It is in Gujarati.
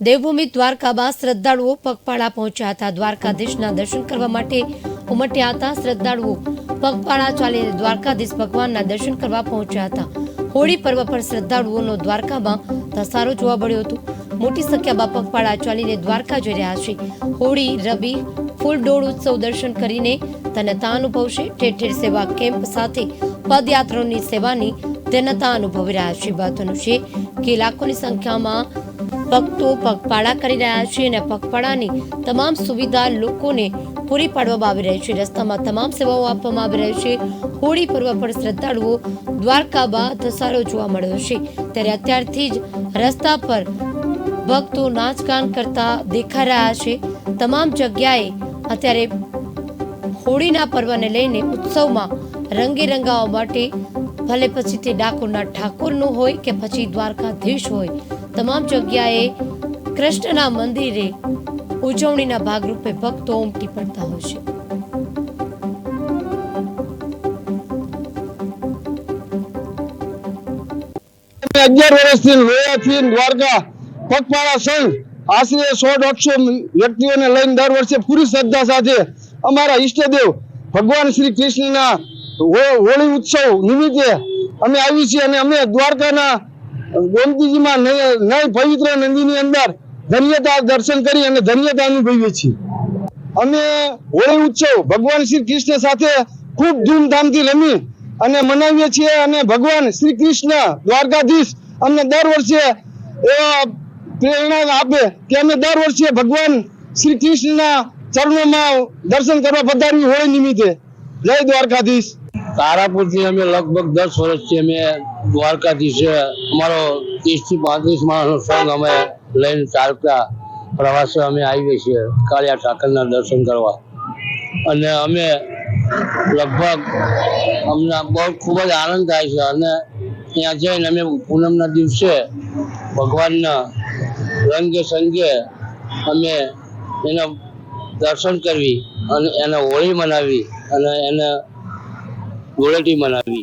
દેવભૂમિ દ્વારકામાં શ્રદ્ધાળુઓ પગપાળા પહોંચ્યા હતા। દ્વારકાધીશના દર્શન કરવા માટે ઉમટ્યા હતા। શ્રદ્ધાળુઓ પગપાળા ચાલીને દ્વારકાધીશ ભગવાનના દર્શન કરવા પહોંચ્યા હતા। હોળી પર્વ પર શ્રદ્ધાળુઓનો દ્વારકામાં ધસારો જોવા મળ્યો હતો। મોટી સંખ્યામાં પગપાળા ચાલીને દ્વારકા જઈ રહ્યા છે। હોળી રવિ ફૂલ ડોળ ઉત્સવ દર્શન કરીને ધન્યતા અનુભવશે। ઠેર ઠેર સેવા કેમ્પ સાથે પદયાત્રાઓની સેવાની ધન્યતા અનુભવી રહ્યા છે। મહત્વનું છે કે લાખોની સંખ્યામાં ભક્તો પગપાળા કરી રહ્યા છે અને પગપાળાની તમામ સુવિધા લોકોને પૂરી પાડવામાં આવી રહી છે। રસ્તામાં તમામ સેવાઓ આપવામાં આવી રહી છે। હોળી પર્વ પર શ્રદ્ધાળુઓ દ્વારકામાં ધસારો જોવા મળ્યો છે, ત્યારે અત્યારથી જ રસ્તા પર ભક્તો નાચગાન કરતા દેખાઈ રહ્યા છે। તમામ જગ્યાએ અત્યારે હોળીના પર્વને લઈને ઉત્સવમાં રંગે રંગાવા માટે ભલે પછી તે ડાકોરના ઠાકોરનું હોય કે પછી દ્વારકાધીશ હોય, તમામ જગ્યાએ કૃષ્ણના મંદિરે ઉજવણીના ભાગરૂપે ભક્તો ઉમટી પડતા હોય છે। વર્ષથી લોયાથી દ્વારકા પગપાળા સંઘ આશરે 100-150 વ્યક્તિઓને લઈને દર વર્ષે પૂરી શ્રદ્ધા સાથે અમારા ઈષ્ટદેવ ભગવાન શ્રી કૃષ્ણના હોળી ઉત્સવ નિમિત્તે અમે આવી છીએ અને અમે દ્વારકાના ગોમતીજીમાં નય પવિત્ર નદીની અંદર ધન્યતા દર્શન કરી અને ધન્યતા અનુભવીએ છીએ। અમે હોળી ઉત્સવ ભગવાન શ્રી કૃષ્ણ સાથે ખૂબ ધૂમધામથી રમી અને મનાવીએ છીએ અને ભગવાન શ્રી કૃષ્ણ દ્વારકાધીશ અમને દર વર્ષે એવા પ્રેરણા આપે કે અમે દર વર્ષે ભગવાન શ્રી કૃષ્ણના ચરણોમાં દર્શન કરવા પધારવી હોળી નિમિત્તે। જય દ્વારકાધીશ। તારાપુરથી અમે લગભગ 10 વર્ષથી અમે દ્વારકાધીશ અમારો 30 થી 35 માણસનો સંઘ અમે લઈને ચાલતા પ્રવાસે અમે આવીએ છીએ કાળિયા ઠાકરના દર્શન કરવા અને અમે લગભગ અમને બહુ ખૂબ જ આનંદ થાય છે અને ત્યાં જઈને અમે પૂનમના દિવસે ભગવાનના રંગે સંગે અમે એના દર્શન કરવી અને એને હોળી મનાવી અને એને ધૂળેટી મનાવી।